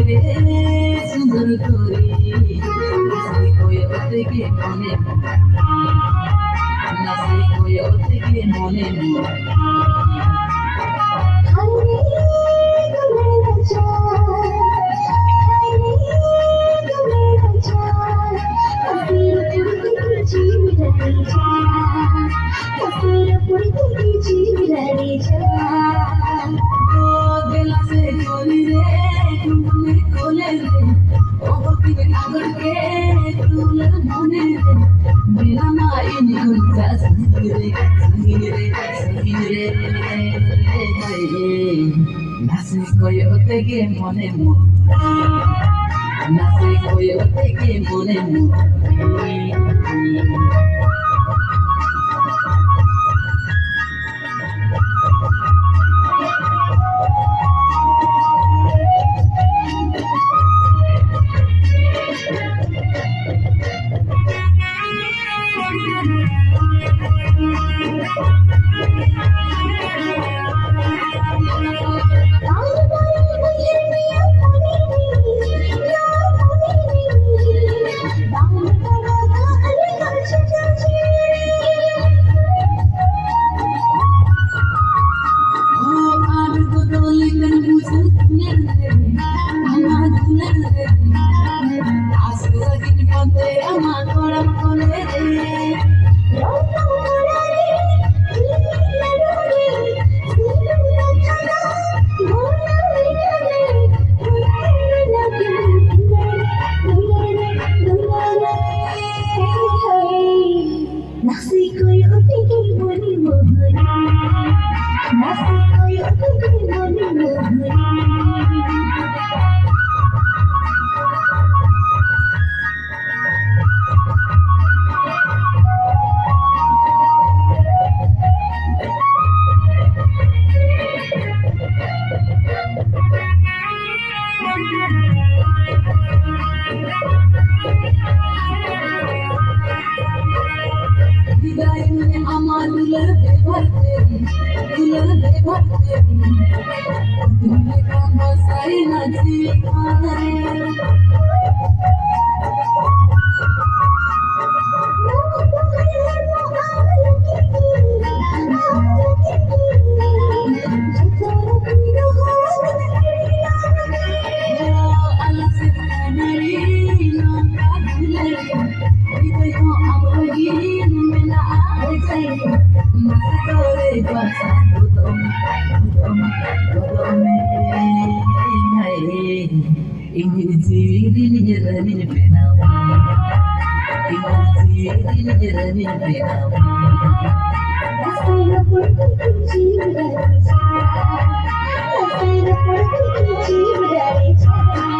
রে সুন্দর করে নাচি কয়ে থেকে মনে নাচি কয়ে থেকে মনে গেলাসে চলি রে তুমি কোলে রে অবতি আগরকে তুলে মনে রে মেরা মাইনি গুঞ্জা সহিরে সহিরে সহিরে নাচি কয়ে থেকে মনে নাচি কয়ে থেকে মনে Nasi koyo tiki moni mohoni, nasi koyo tiki moni mohoni. আমার দুলার বেভার তেরি দুলার বেভার তেরি তুমি কাম বসাই নাচি খানে Thank you.